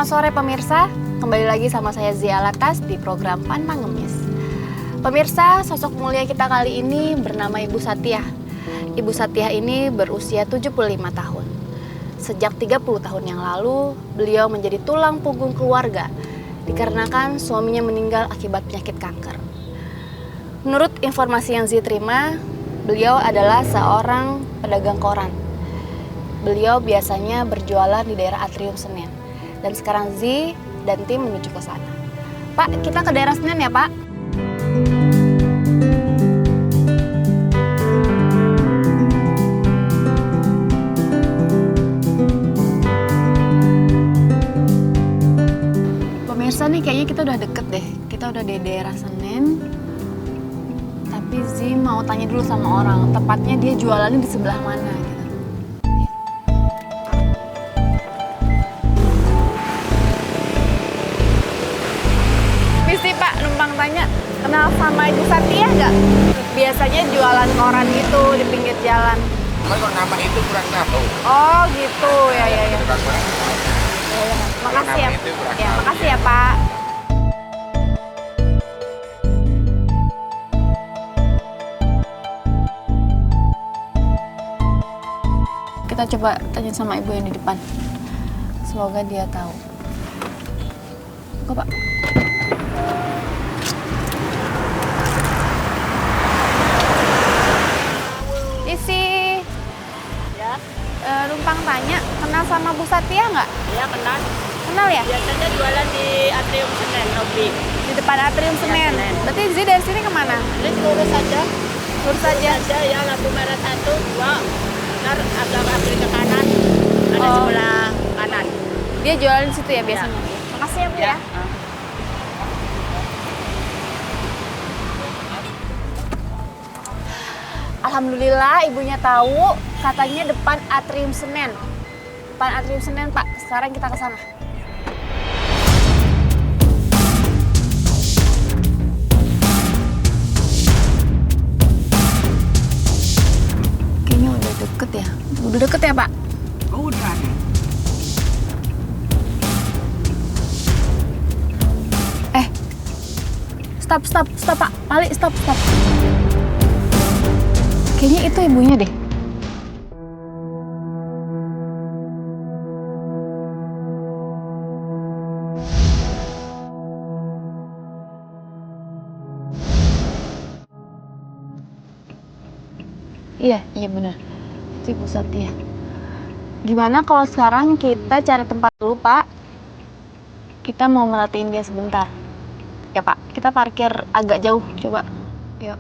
Selamat sore pemirsa, kembali lagi sama saya Zia Latas di program Pantang Ngemis. Pemirsa, sosok mulia kita kali ini bernama Ibu Satyah. Ibu Satyah ini berusia 75 tahun. Sejak 30 tahun yang lalu, beliau menjadi tulang punggung keluarga dikarenakan suaminya meninggal akibat penyakit kanker. Menurut informasi yang Zia terima, beliau adalah seorang pedagang koran. Beliau biasanya berjualan di daerah Atrium Senen. Dan sekarang Zi dan tim menuju ke sana. Pak, kita ke daerah Senen ya, Pak? Pemirsa nih kayaknya kita udah deket deh. Kita udah di daerah Senen. Tapi Zi mau tanya dulu sama orang, tepatnya dia jualannya di sebelah mana gitu. Misi Pak, numpang tanya, kenal sama Ibu Satyah nggak? Biasanya jualan koran gitu di pinggir jalan. Kalau nama itu kurang tahu. Oh gitu, ya. Kurang tahu. Makasih ya. Nama itu kurang Ya, tahu, makasih ya. ya Pak. Kita coba tanya sama ibu yang di depan. Semoga dia tahu. Kok Pak? Isi. Ya, Numpang tanya, kenal sama Bu Satyah nggak? iya kenal. Kenal ya? Biasanya jualan di Atrium Senen, Nobi. Di depan Atrium Senen. Senen. Berarti Zi dari sini kemana? Terus lurus saja. Lurus saja. Saja ya, lampu merah 1, 2. Ntar agak ambil ke kanan. Ada Oh. sebelah kanan. Dia jualan di situ ya biasanya. Ya. Makasih ya Bu ya. Alhamdulillah ibunya tahu, katanya depan Atrium Senen. Depan Atrium Senen Pak, sekarang kita ke sana. Kayaknya udah deket ya. Udah deket ya Pak? Udah. Stop Pak. Mali, stop. Kayaknya itu ibunya deh. Iya benar. Itu Ibu Satyah. Gimana kalau sekarang kita cari tempat dulu Pak? Kita mau merhatiin dia sebentar. Ya Pak, kita parkir agak jauh, coba. Yuk.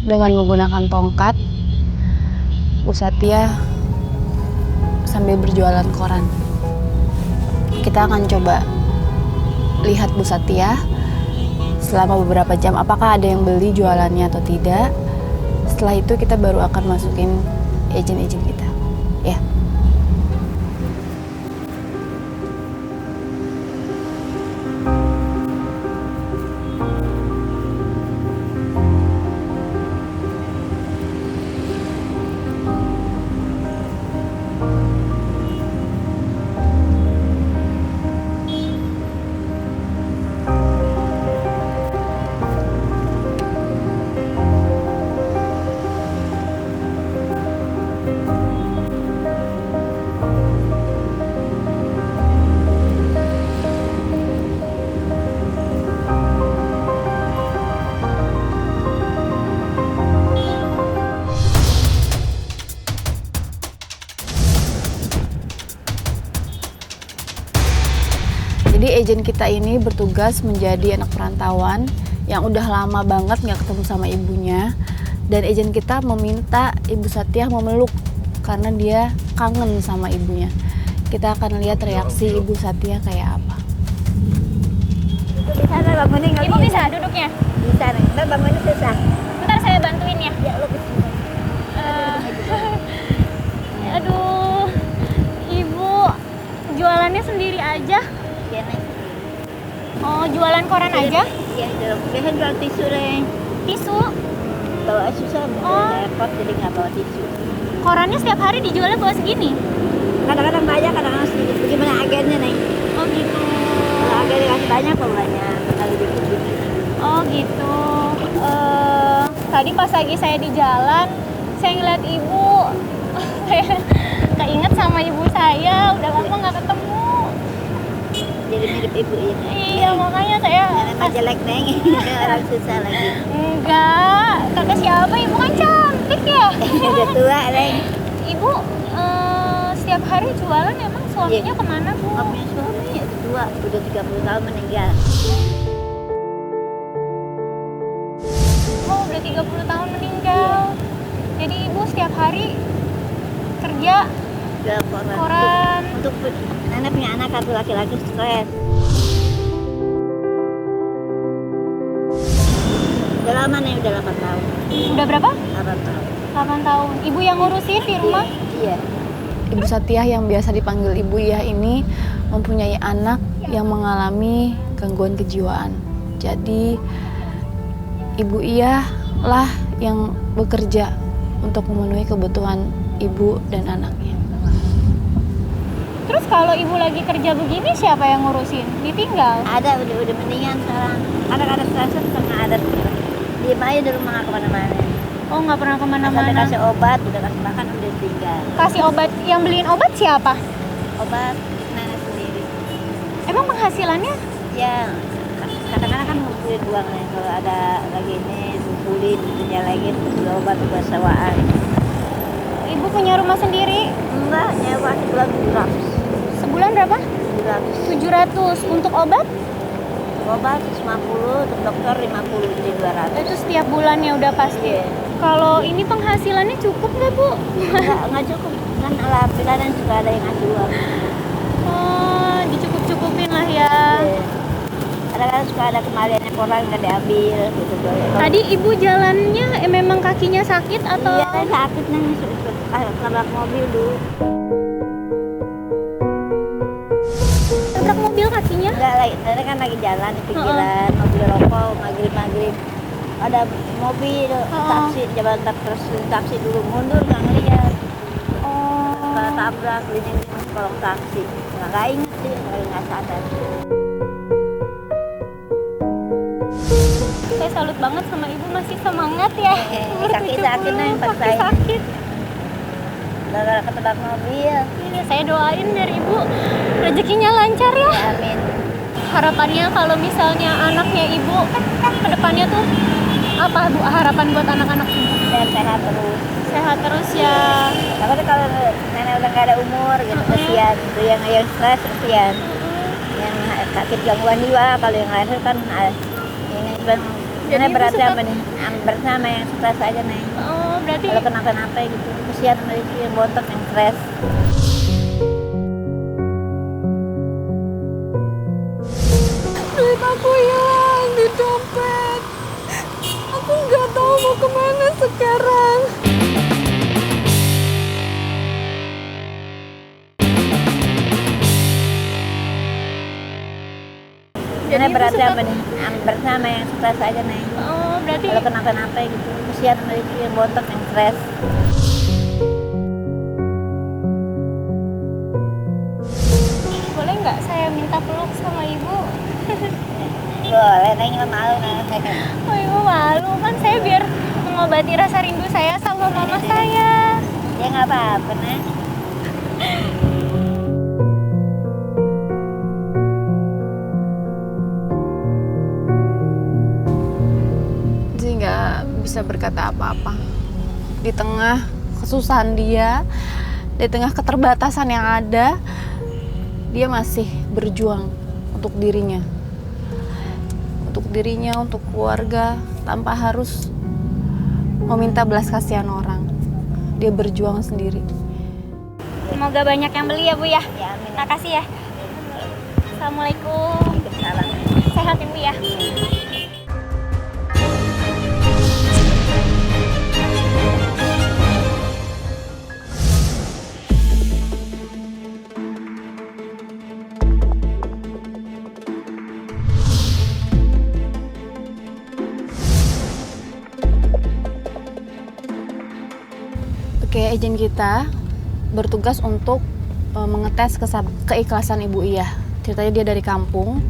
Dengan menggunakan tongkat, Bu Satyah sambil berjualan koran. Kita akan coba lihat Bu Satyah selama beberapa jam, apakah ada yang beli jualannya atau tidak. Setelah itu kita baru akan masukin agent kita, ya. Jadi agent kita ini bertugas menjadi anak perantauan yang udah lama banget nggak ketemu sama ibunya. Dan agent kita meminta Ibu Satyah memeluk karena dia kangen sama ibunya. Kita akan lihat reaksi Ibu Satyah kayak apa. Bisa bangunin nggak? Ibu bisa duduknya? Bisa nih, Mbak bangunin susah. Bentar saya bantuin ya. Ya lu bisa. Aduh, Ibu jualannya sendiri aja? Iya nih. Oh, jualan koran aja? Iya, biasa jual tisu deh. Tisu? Bawa susah, Oh. repot jadi nggak bawa tisu. Korannya setiap hari dijualnya bawa segini? Kadang-kadang banyak, kadang-kadang sedikit. Bagaimana agennya nih? Oh gitu. Kalau agen dikasih banyak, kok banyak. Kalau dikit. Oh gitu. Tadi pas lagi saya di jalan, saya ngeliat ibu. Saya keinget sama ibu saya, udah lama nggak ketemu. Jadi mirip ibu ini. Iya, makanya saya... Nenek jelek neng, orang susah lagi. Enggak, kata siapa? Ibu kan cantik ya. Udah tua neng. Ibu setiap hari jualan emang suaminya Iya. kemana Bu? Nggak punya suami, ya tua, udah 30 tahun meninggal. Oh, udah 30 tahun meninggal. Jadi ibu setiap hari kerja Jual koran. koran. Untuk nenek punya anak satu laki-laki stres. Udah lama nih, udah 8 tahun. Udah berapa? 8 tahun. 8 tahun. Ibu yang ngurusin di rumah? Iya. Ibu Satiah yang biasa dipanggil Ibu Iyah ini mempunyai anak yang mengalami gangguan kejiwaan. Jadi Ibu Iyah lah yang bekerja untuk memenuhi kebutuhan ibu dan anaknya. Terus kalau ibu lagi kerja begini siapa yang ngurusin? Ditinggal? Ada, udah mendingan sekarang. Kadang-kadang stres sama ada. Diem aja di rumah, nggak kemana-mana. Oh, nggak pernah Sampai kemana-mana. kasih obat, udah kasih makan, udah tinggal. Kasih obat, yang beliin obat siapa? Obat nenek sendiri. Emang penghasilannya? Ya, kadang-kadang kan ngumpulin uang nih. Kalau ada lagi ini, ngumpulin, nyalain, beli obat buat sewaan. Ibu punya rumah sendiri? Enggak, nyewa sebulan 700. Sebulan berapa? 700. 700 untuk obat? Obat 150, untuk dokter 50, jadi 200. Itu setiap bulannya udah pasti. Iya. Kalau ini penghasilannya cukup nggak Bu? Enggak cukup. Kan alhamdulillah dan juga ada yang ngasih uang. Oh, dicukup-cukupin lah ya. Iya. Kadang-kadang suka ada kembaliannya koran nggak diambil gitu. Tadi ibu jalannya memang kakinya sakit atau? Iya, kan sakit nih, nabrak mobil dulu. Tabrak mobil kakinya? Enggak, tadi kan lagi jalan di pinggiran, mobil rokok, maghrib-maghrib. Ada mobil, taksi, jalan terus taksi dulu mundur, nggak ngeliat. Oh. Tabrak, ini kolong taksi. Nggak inget sih, nggak sadar. Saya salut banget sama ibu, masih semangat ya. Sakit-sakit nih, pas saya. Sakit. Gara-gara ketabrak mobil. Iya, saya doain dari ibu rezekinya lancar ya. Amin. Harapannya kalau misalnya anaknya ibu ke depannya tuh apa Bu harapan buat anak-anak ibu? Dan sehat terus. Sehat terus ya. Tapi kalau nenek udah nggak ada umur gitu, kesian. Itu yang stres kesian. Yang sakit gangguan jiwa, kalau yang lain kan ini Jadi nenek berat ibu suka- apa nih? Bersama yang stres aja nih. Oh, berarti Kalau kenapa-napa gitu, kesian sama yang bontot yang stres. Duit aku hilang di dompet. Aku nggak tahu mau kemana sekarang. Nenek ibu berat suka- apa nih? Bersama yang stres aja nih. Oh, berarti Kalau kenapa-napa gitu, kesian sama yang bontot yang stres. boleh nggak saya minta peluk sama ibu? Boleh, neng nggak malu neng. Oh, ibu malu kan, saya biar mengobati rasa rindu saya sama mama saya. Ya nggak apa-apa neng. Jadi nggak bisa berkata apa-apa. Di tengah kesusahan dia, di tengah keterbatasan yang ada, dia masih berjuang untuk dirinya. Untuk dirinya, untuk keluarga, tanpa harus meminta belas kasihan orang. Dia berjuang sendiri. Semoga banyak yang beli ya Bu ya. Ya amin. Makasih ya. Assalamualaikum. Waalaikumsalam. Sehat ibu ya. Agent kita bertugas untuk mengetes keikhlasan Ibu Iyah. Ceritanya dia dari kampung,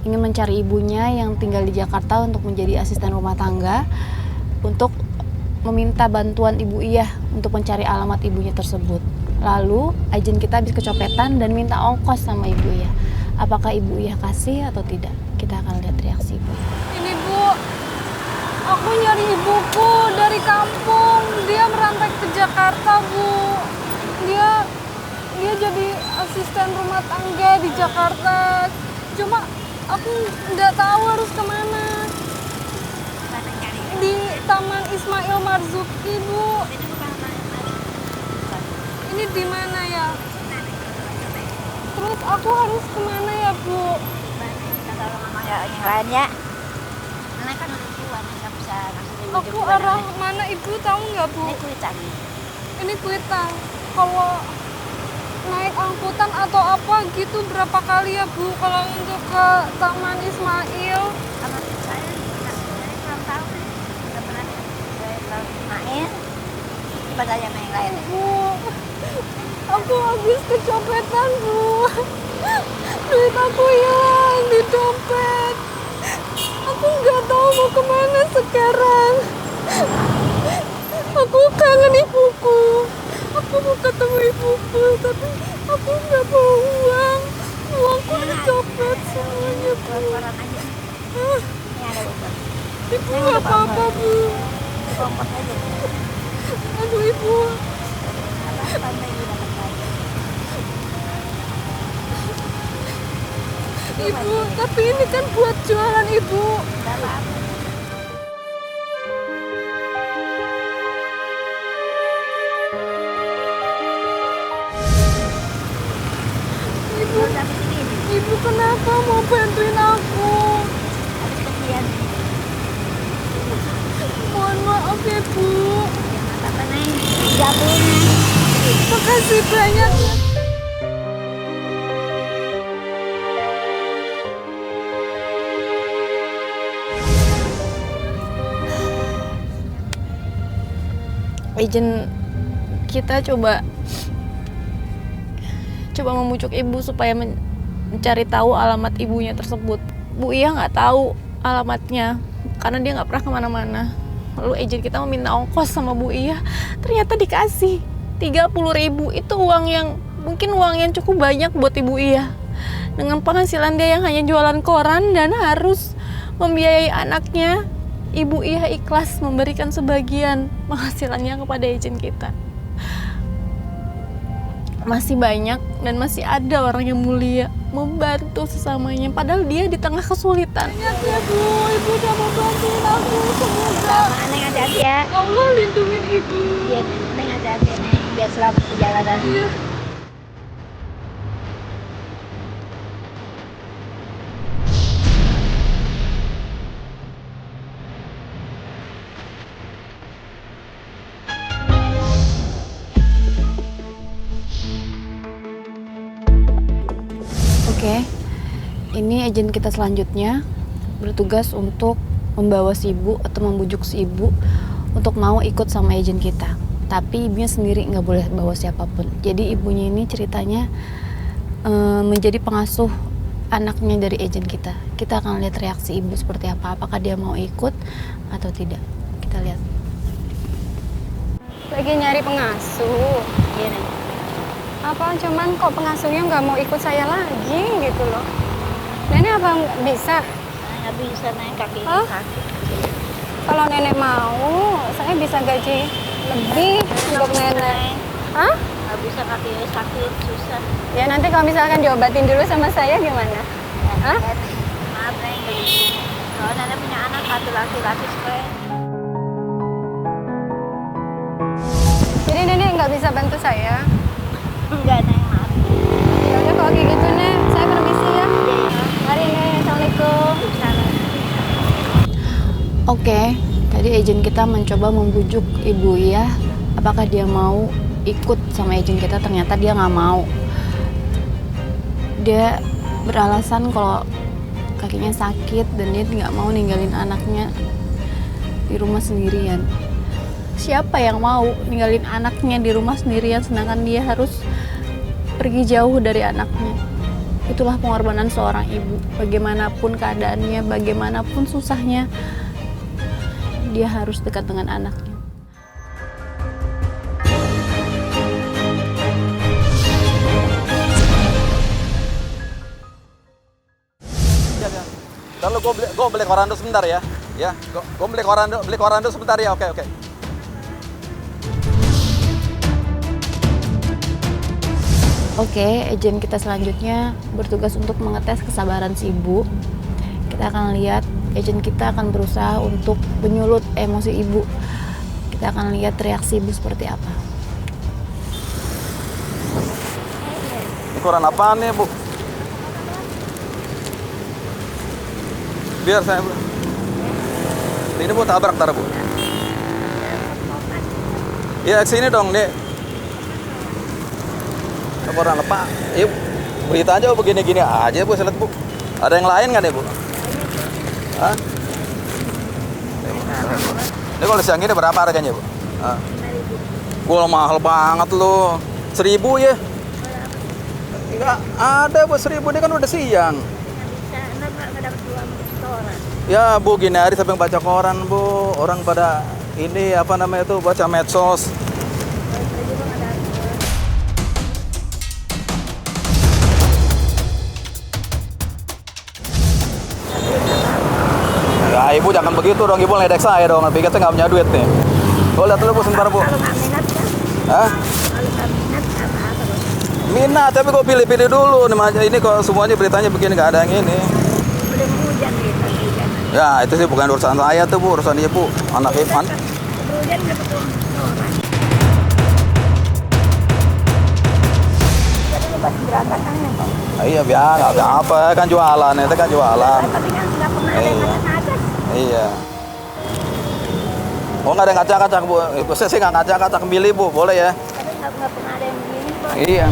ingin mencari ibunya yang tinggal di Jakarta untuk menjadi asisten rumah tangga, untuk meminta bantuan Ibu Iyah untuk mencari alamat ibunya tersebut. Lalu agen kita habis kecopetan dan minta ongkos sama Ibu Iyah. Apakah Ibu Iyah kasih atau tidak? Kita akan lihat reaksi Ibu. Ini Bu, aku nyari ibuku dari kampung. Dia merantau ke Jakarta Bu. Dia jadi asisten rumah tangga di Jakarta. Cuma aku nggak tahu harus kemana. Di Taman Ismail Marzuki Bu. Ini di mana ya? Terus aku harus kemana ya Bu? Kalau mama nggak yang lain ya. Anak kan udah tua, nggak bisa langsung Aku arah mana Ibu tahu nggak Bu? Ini kuitan. Ini kuitang. Kalau naik angkutan atau apa gitu berapa kali ya Bu? Kalau untuk ke Taman Ismail? Anak saya kurang tahu nih. Nggak pernah main. Coba tanya sama yang lain. Bu, aku habis kecopetan Bu. Duit aku hilang di dompet. Aku nggak tahu mau kemana sekarang. Aku kangen ibuku. Aku mau ketemu ibuku, tapi aku nggak bawa uang. Uangku dicopet semuanya Bu. Orang aja. Ini ada uang. Ibu nggak apa-apa Bu. Kompor aja. Aduh Ibu. Pantai di dalam aja. Ibu, tapi ini kan buat jualan Ibu. Nggak apa-apa. Ibu, Dapat ini. Ibu kenapa mau bantuin aku? Habis kesian. Mohon maaf ya Bu. Apa nih? Jatuhnya. Makasih banyak. Agent kita coba membujuk ibu supaya mencari tahu alamat ibunya tersebut. Bu Iyah nggak tahu alamatnya karena dia nggak pernah kemana-mana. Lalu agent kita meminta ongkos sama Bu Iyah, ternyata dikasih 30.000. Itu uang yang cukup banyak buat Ibu Iyah. Dengan penghasilan dia yang hanya jualan koran dan harus membiayai anaknya, Ibu Iyah ikhlas memberikan sebagian penghasilannya kepada agent kita. Masih banyak dan masih ada orang yang mulia membantu sesamanya, padahal dia di tengah kesulitan. Banyak ya Bu, Ibu udah mau bantuin aku. Semoga Neng hati-hati ya. Allah lindungin Ibu. Biar Neng hati-hati Neng. Biar selamat perjalanan. Iya. Oke, ini agent kita selanjutnya bertugas untuk membawa si ibu atau membujuk si ibu untuk mau ikut sama agent kita. Tapi ibunya sendiri nggak boleh bawa siapapun. Jadi ibunya ini ceritanya menjadi pengasuh anaknya dari agent kita. Kita akan lihat reaksi ibu seperti apa. Apakah dia mau ikut atau tidak. Kita lihat. Lagi nyari pengasuh. Iya Neng. Apa cuman kok pengasuhnya nggak mau ikut saya lagi gitu loh. Nenek apa nggak bisa? Nggak bisa Neng, kaki Hah? sakit. Kalau nenek mau, saya bisa gaji lebih untuk nenek. Hah? Nggak bisa, kaki sakit, susah. Ya nanti kalau misalkan diobatin dulu sama saya gimana? Hah? Maaf Neng, nggak bisa. Kalau nenek punya anak satu laki-laki sekali. Jadi nenek nggak bisa bantu saya? Enggak Neng, maaf. Ya udah kalau kayak gitu nek, saya permisi ya. Mari nek, assalamualaikum. Oke, tadi agent kita mencoba membujuk Ibu Iyah apakah dia mau ikut sama agent kita. Ternyata dia nggak mau. Dia beralasan kalau kakinya sakit dan dia nggak mau ninggalin anaknya di rumah sendirian. Siapa yang mau ninggalin anaknya di rumah sendirian sedangkan dia harus pergi jauh dari anaknya? Itulah pengorbanan seorang ibu. Bagaimanapun keadaannya, bagaimanapun susahnya, dia harus dekat dengan anaknya. Lalu gue beli koran dulu sebentar ya. Ya, gue beli koran dulu sebentar ya. Oke. Oke, agen kita selanjutnya bertugas untuk mengetes kesabaran si ibu. Kita akan lihat, agen kita akan berusaha untuk menyulut emosi ibu. Kita akan lihat reaksi ibu seperti apa. Ini koran apaan nih, Bu? Biar saya, Bu. Ini Bu tabrak ntar, Bu. Iya, sini dong, Dek. Koran apa? Iya, berita aja begini-gini aja, Bu. Saya lihat, Bu. Ada yang lain nggak nih, Bu? Hah? Ini kalau siang ini berapa harganya, Bu? Hah? Gua mahal banget loh. 1.000 ya? Enggak ada, Bu. 1.000 ini kan udah siang. Ya, Bu, gini hari sampai baca koran, Bu. Orang pada ini apa namanya itu baca medsos. Ya, Ibu jangan begitu dong, Ibu ledek saya dong. Tapi kita nggak punya duit nih. Gue lihat dulu, Bu, sebentar, Bu. Kalau nggak minat kan? Hah? Kalau nggak minat apa dong? Minat, tapi gue pilih-pilih dulu. Ini kok semuanya beritanya begini, nggak ada yang ini. Udah mau hujan gitu, hujan. Ya, itu sih bukan urusan saya tuh, Bu. Urusan Ibu. Anak Iman. Hujan nggak ketemu orang. Jadi lu pasti berantakan ya, Pak? Iya, biar nggak apa kan jualan, itu kan jualan. Tapi kan nggak pernah ada yang Iya. ngacak-ngacak. Iya. Oh, nggak ada ngacak-ngacak, Bu. Saya sih nggak ngacak-ngacak, milih, Bu. Boleh ya? Tapi nggak pernah ada yang begini, Pak. Iya.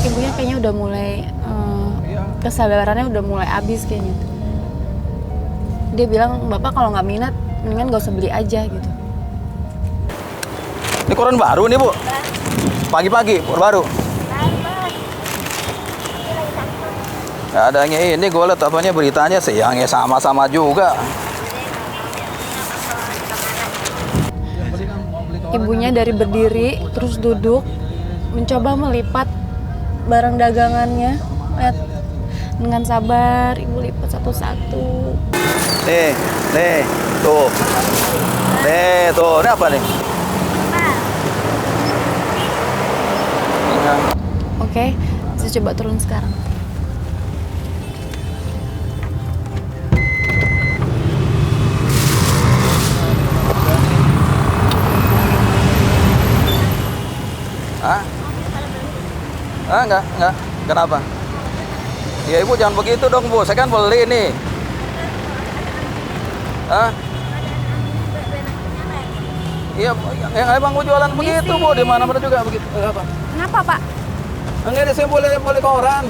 Ibunya kayaknya udah mulai kesadarannya udah mulai habis kayaknya. Dia bilang, Bapak kalau nggak minat, mendingan gak usah beli aja gitu. Ini koran baru nih, Bu. Pagi-pagi, koran baru. Nggak ada yang ini, gue liat apanya beritanya siangnya sama-sama juga. Ibunya dari berdiri, terus duduk, mencoba melipat barang dagangannya. Lihat, dengan sabar, ibu lipat satu-satu. Nih, tuh. Ini apa nih? Oke, saya coba turun sekarang. Hah? Enggak. Kenapa? Ya, Ibu jangan begitu dong, Bu. Saya kan beli nih. Hah? Iya, yang emang gue jualan begitu, Bu. Di mana-mana juga begitu. Apa? Kenapa, Pak? Enggak, ini saya boleh koran.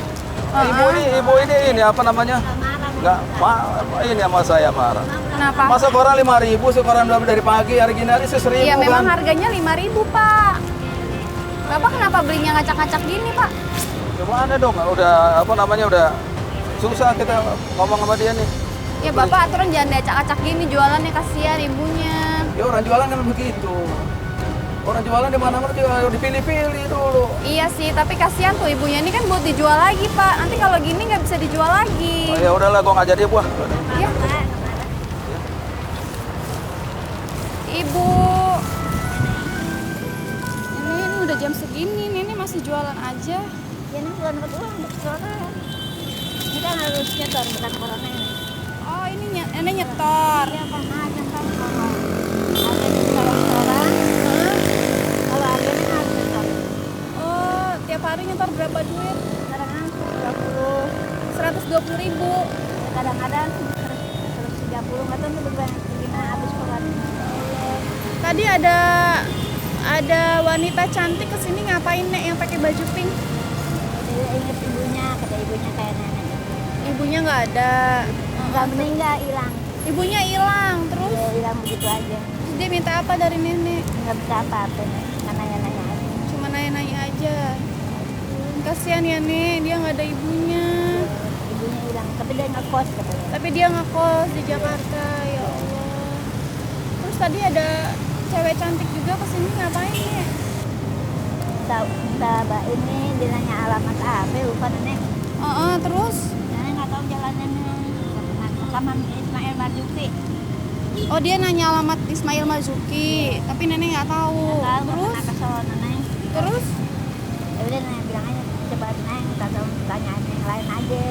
Ibu ini apa namanya? Enggak, ini sama saya marah. Kenapa? Masa koran 5.000 sih, koran dari pagi, hari gini hari sih 1.000 Iya, memang kan. harganya 5.000, Pak. Bapak kenapa belinya ngacak-ngacak gini, Pak? Gimana dong? Udah apa namanya udah susah kita ngomong sama dia nih. Ya, Bapak aturan jangan diacak-acak gini, jualannya kasihan ibunya. Ya orang jualan kan begitu. Orang jualan di mana-mana juga dipilih-pilih dulu. Iya sih, tapi kasihan tuh ibunya ini kan buat dijual lagi, Pak. Nanti kalau gini nggak bisa dijual lagi. Oh, ya udahlah, gua nggak jadi, Bu. Ya. Ibu. Ini udah jam segini, Nenek masih jualan aja. Ya ini bukan dapat uang untuk koran. Ini kan harus nyetor bukan korannya ini. Oh, ini Nenek nyetor. Iya, Pak. Nah, nyetor kalau harganya kalau koran. Kalau harganya harus nyetor. Oh, tiap hari nyetor berapa duit? Kadang-kadang 120.000. kadang-kadang 130 nggak tahu nih gimana habis koran. Tadi ada wanita cantik kesini ngapain, Nek, yang pakai baju pink? Dia inget ibunya, kata ibunya kayak nenek. Ibunya nggak ada. Nggak meninggal, hilang. Ibunya hilang, terus Dia bilang begitu aja. dia minta apa dari nenek? Nggak bisa apa-apa nih. Nanya-nanya aja. Cuma nanya-nanya aja. Kasihan ya Nek, dia nggak ada ibunya. Ibunya hilang, tapi dia ngekos katanya. Tapi dia ngekos di Jakarta, ya Allah. Terus tadi ada cewek cantik juga kesini ngapain Nek? Kita ini dia nanya alamat apa, lupa nenek. Terus? Nenek nggak tahu jalannya. Sama Ismail Marzuki. Oh dia nanya alamat Ismail Marzuki, tapi nenek nggak tahu. Nggak tahu, nggak Terus? pernah ke sono nenek. Terus? Ya udah nenek bilang aja, coba nenek kita tahu tanya yang lain aja.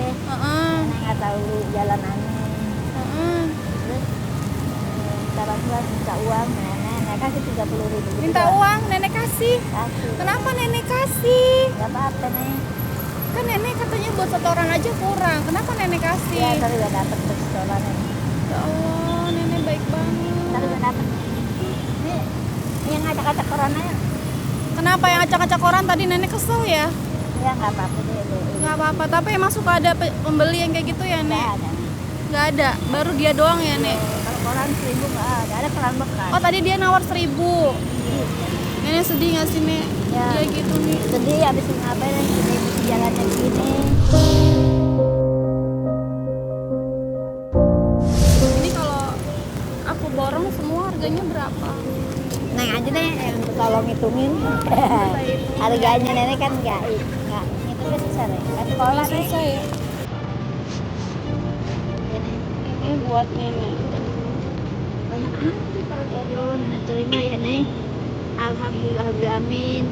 Nenek nggak tahu jalan aneh. Terus kita bantuan minta uang nenek kasih 30.000. Minta uang, nenek kasih. Kasih. Kenapa nenek kasih? Nggak apa-apa nih. Kan nenek katanya buat satu orang aja kurang. Kenapa nenek kasih? Ya ntar udah dapet terus sekolah nenek. Ya Allah, nenek baik Ntar banget. udah dapet. Ini yang ngacak-ngacak corona ya. Kenapa yang acak-acak koran tadi nenek kesel ya? Ya nggak apa-apa deh. Nggak apa-apa, tapi emang suka ada pembeli yang kayak gitu ya Nggak Nek? ada. Nggak ada, baru dia doang ya Nek? Kalau koran 1.000 nggak ada koran bekas. Oh tadi dia nawar 1.000. Nenek sedih nggak sih Nek? Ya. Dia gitu nih. Sedih habis ngapain ini jalannya begini. Ini kalau aku borong semua harganya berapa? Neng aja deh yang tolong hitungin. Harganya nenek kan nggak hitungnya susah deh. Kan sekolah deh. Susah ya? Ini buat nenek. Banyak aduh, terima ya neng. Alhamdulillah, amin.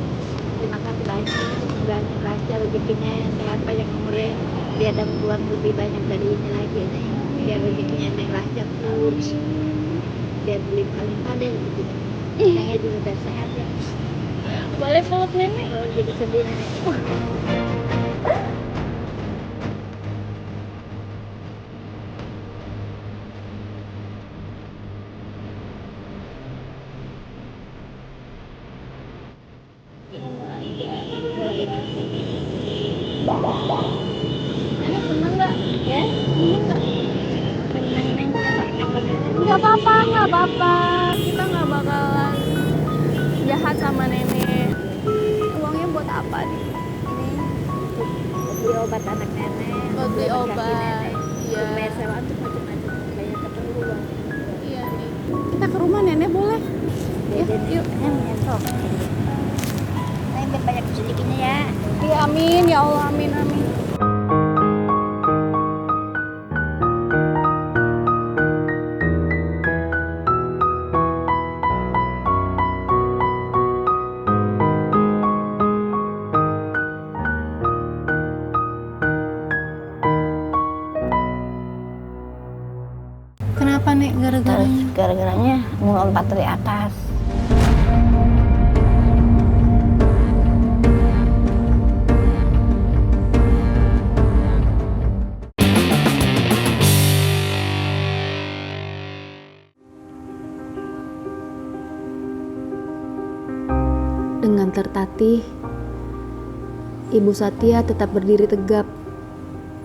Terima kasih banyak. Semoga lancar rezekinya, sehat banyak umurnya. Biar dapat uang lebih banyak dari ini lagi neng. Biar rezekinya neng lancar terus. Biar beli paling-paling gitu. Nengnya juga udah sehat ya. Boleh peluk nenek? Oh, jadi sedih nenek. Nenek seneng nggak? Ya? Nggak apa-apa, nggak apa-apa. Kita nggak bakalan jahat sama nenek. Uangnya buat apa nih? Ini Beli obat anak nenek. buat beli kaki obat. nenek. Iya. Bayar sewa untuk macam-macam. Banyak keperluan. Iya nih. Kita ke rumah nenek boleh? Yuk, yuk. Nenek menyesok. Nenek biar banyak rezekinya ya. Iya amin, ya Allah amin amin. Kenapa nek gara-garanya? Gara-garanya mau lompat dari atas. Dengan tertatih, Ibu Satya tetap berdiri tegap,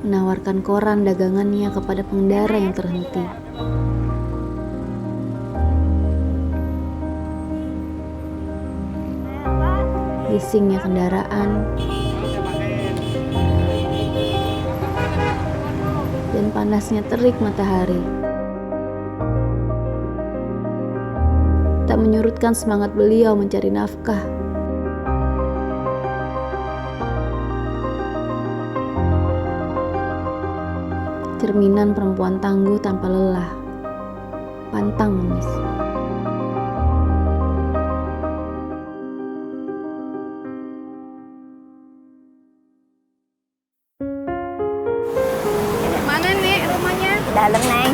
menawarkan koran dagangannya kepada pengendara yang terhenti. Bisingnya kendaraan dan panasnya terik matahari tak menyurutkan semangat beliau mencari nafkah. Cerminan perempuan tangguh tanpa lelah, pantang mengemis. Mana nek rumahnya? Dalam neng.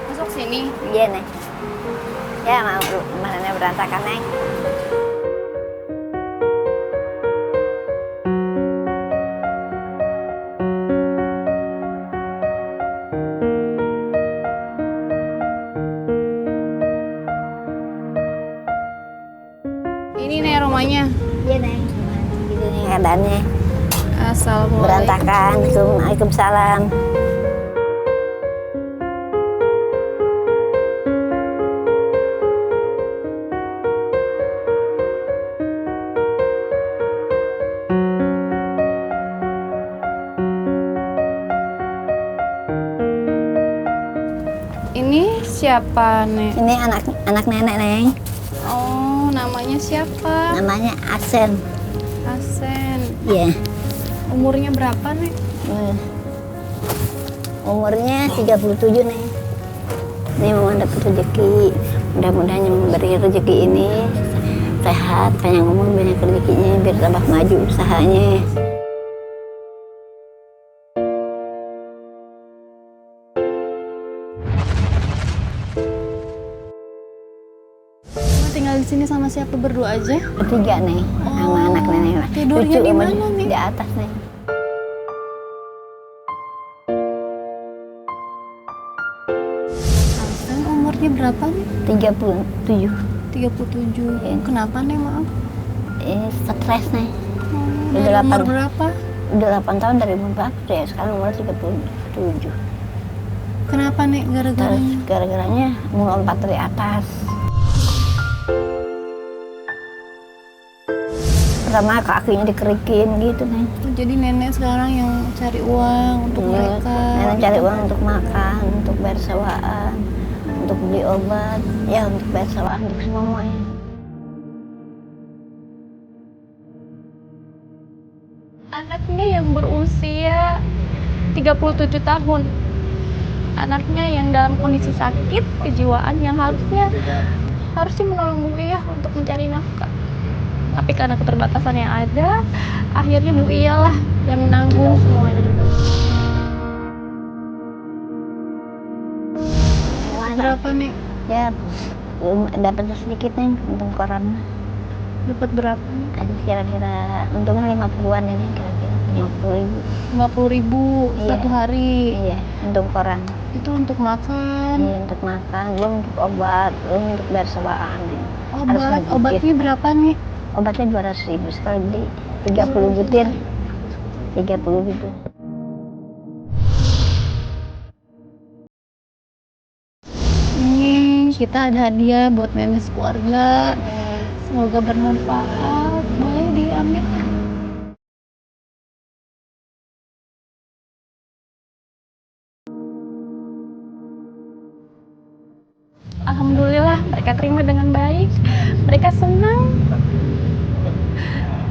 Masuk sini. Iya neng. Ya mau rumahnya berantakan neng. Ini nek rumahnya. Iya neng. Gitu nih keadaannya. Assalamualaikum. berantakan. Waalaikumsalam. Ini siapa, Nek? Ini anak nenek, Neng. Oh, namanya siapa? Namanya Asen. Asen. Iya. Umurnya berapa, Nek? Umurnya 37, Neng. Ini mau dapat rezeki. Mudah-mudahan yang memberi rezeki ini sehat, panjang umur, banyak rezekinya, biar tambah maju usahanya. Mama tinggal di sini sama siapa, berdua aja? Bertiga, Neng, sama anak nenek. Tidurnya di umur mana, Nek? di atas, Neng. Asen umurnya berapa, nih? 37. 37. Iya. Kenapa, Nek, maaf? Stres, Neng. Dari Udah umur 8. berapa? Udah 8 tahun dari umur berapa ya? Sekarang umur 37. Kenapa, Nek? Terus Gara-garanya? gara-garanya mau lompat dari atas. Pertama kakinya dikerikin gitu, Neng. Jadi nenek sekarang yang cari uang untuk mereka. Nenek cari uang untuk makan, untuk bayar sewaan, untuk beli obat, ya untuk bayar sewaan untuk semuanya. Anaknya yang berusia 37 tahun. Anaknya yang dalam kondisi sakit kejiwaan yang harusnya menolong Bu Iya untuk mencari nafkah. Tapi karena keterbatasan yang ada, akhirnya Bu Iya lah yang menanggung semuanya. Berapa, Nek? Ya, dapat sedikit, Neng, untung koran. Dapat berapa, Nek? Ada kira-kira untungnya 50-an ya, Neng, kira-kira 50.000. 50.000 Iya. satu hari. Iya, untung koran. Itu untuk makan. Iya, untuk makan, belum untuk obat, belum untuk bayar sewaan. Neng. Harus sedikit. Obatnya berapa, nih? Obatnya 200.000 sekali beli, 30 butir, 30.000. Nih, kita ada hadiah buat nenek sekeluarga. Semoga bermanfaat. Boleh diambil. Alhamdulillah, mereka terima dengan baik. Mereka senang.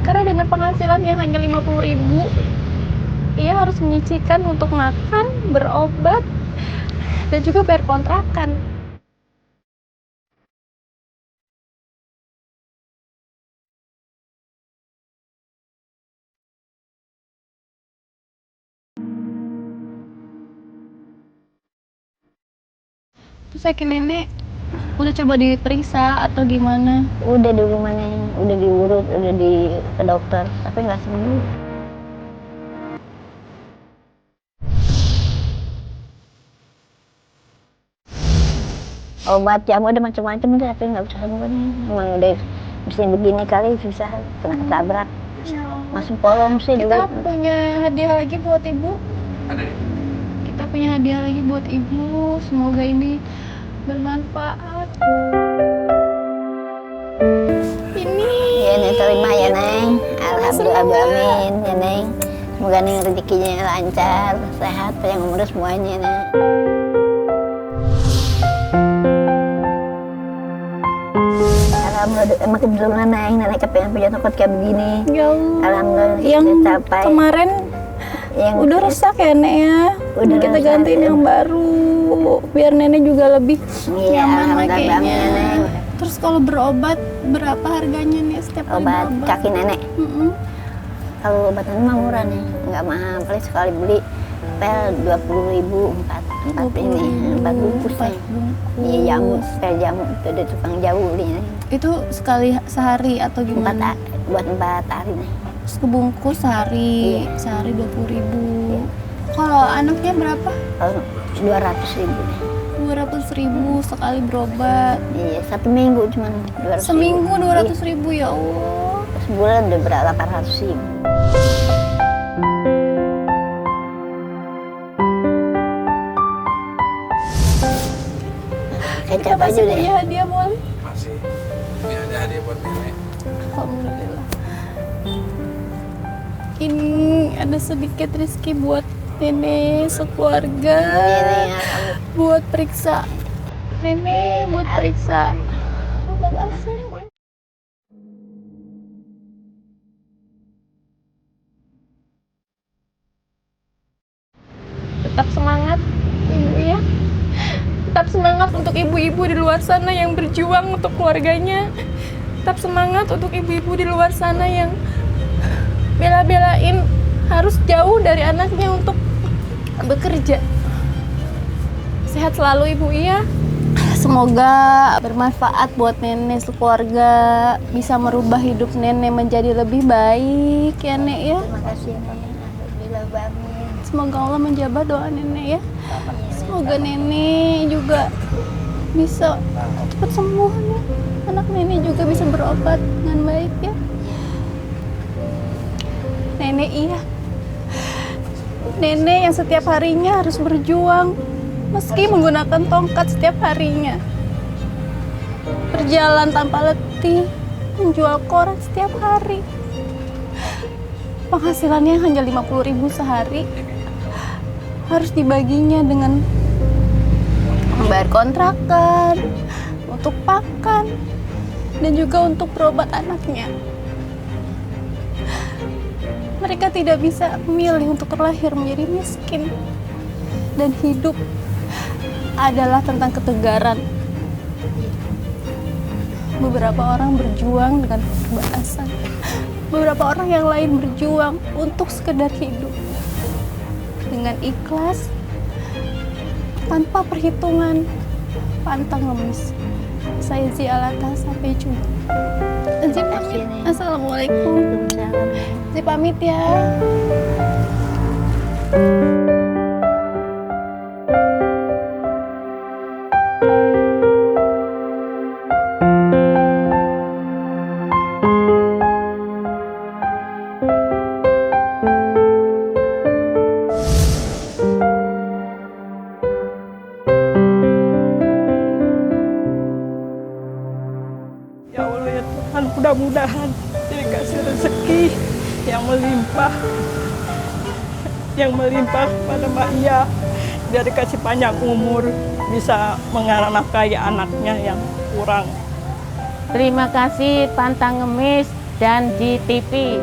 Karena dengan penghasilan yang hanya 50.000, ia harus menyisihkan untuk makan, berobat, dan juga bayar kontrakan. Terus saya ke nenek, udah coba diperiksa atau gimana? Udah di rumahnya, udah diurut, udah ke dokter, tapi nggak sembuh. Obat jamu ada macam-macam deh, tapi nggak bisa sembuh nih. Emang udah mesti begini kali susah, kena ketabrak. Masuk kolong sih Kita juga. punya hadiah lagi buat ibu. Ada. Kita punya hadiah lagi buat ibu. Semoga ini bermanfaat. Ini. Ya, Neng, terima ya, Neng. Alhamdulillah, amin ya, Neng. Semoga Neng rezekinya lancar, sehat, panjang umur semuanya, Neng. Alhamdulillah, emang kebetulan, Neng, nenek kepengen punya tempat kayak begini. Jauh. Alhamdulillah Yang tercapai. kemarin Yang udah rusak ya, Nek ya. Udah Kita rusak, gantiin ya. yang baru. Biar nenek juga lebih Iya, nyaman lah alhamdulillah, kayaknya. amin, Neng. Terus kalau berobat berapa harganya nih setiap kali Obat berobat? kaki nenek. Mm-mm. Kalau obatnya mah murah, nih, nggak mahal. Paling sekali beli pel 20.000, empat ini, 4 bungkus nih. Iya, jamu, pel jamu itu ada tukang jamu belinya. Itu sekali sehari atau gimana? Buat 4 hari nih. Terus kebungkus sehari, Iya. sehari 20.000. Kalau anaknya berapa? Kalau 200.000 nih. 200.000 sekali berobat. Iya, 1 minggu cuman 200.000. Seminggu 200.000 ya Allah. Sebulan udah berapa 800.000. Kita baju deh. Ya hadiah boleh. Masih. Ini ada hadiah buat nenek. Alhamdulillah. Ini ada sedikit rezeki buat nenek sekeluarga. Buat periksa. Nenek buat periksa. Tetap semangat, Ibu ya. Tetap semangat untuk ibu-ibu di luar sana yang berjuang untuk keluarganya. Tetap semangat untuk ibu-ibu di luar sana yang bela-belain harus jauh dari anaknya untuk bekerja. Sehat selalu Ibu ya. Semoga bermanfaat buat nenek sekeluarga, bisa merubah hidup nenek menjadi lebih baik ya Nek ya. Terima kasih ya Nenek. Alhamdulillah amin. Semoga Allah menjabah doa nenek ya. Semoga nenek juga bisa cepat sembuh nih. Anak nenek juga bisa berobat dengan baik ya. Nenek iya. Nenek yang setiap harinya harus berjuang meski menggunakan tongkat setiap harinya. Berjalan tanpa letih, menjual koran setiap hari. Penghasilannya hanya 50.000 sehari. Harus dibaginya dengan membayar kontrakan, untuk pakan, dan juga untuk berobat anaknya. Mereka tidak bisa memilih untuk terlahir menjadi miskin. Dan hidup adalah tentang ketegaran. Beberapa orang berjuang dengan keterbatasan. Beberapa orang yang lain berjuang untuk sekedar hidup. Dengan ikhlas, tanpa perhitungan, pantang ngemis. Saya Zialata, sampai jumpa. Zee pamit. Assalamualaikum. Zee pamit ya. Ya Allah ya Tuhan, mudah-mudahan dikasih rezeki yang melimpah pada Mbak Iya, biar dikasih panjang umur, bisa menafkahi anaknya yang kurang. Terima kasih Pantang Ngemis dan GTV.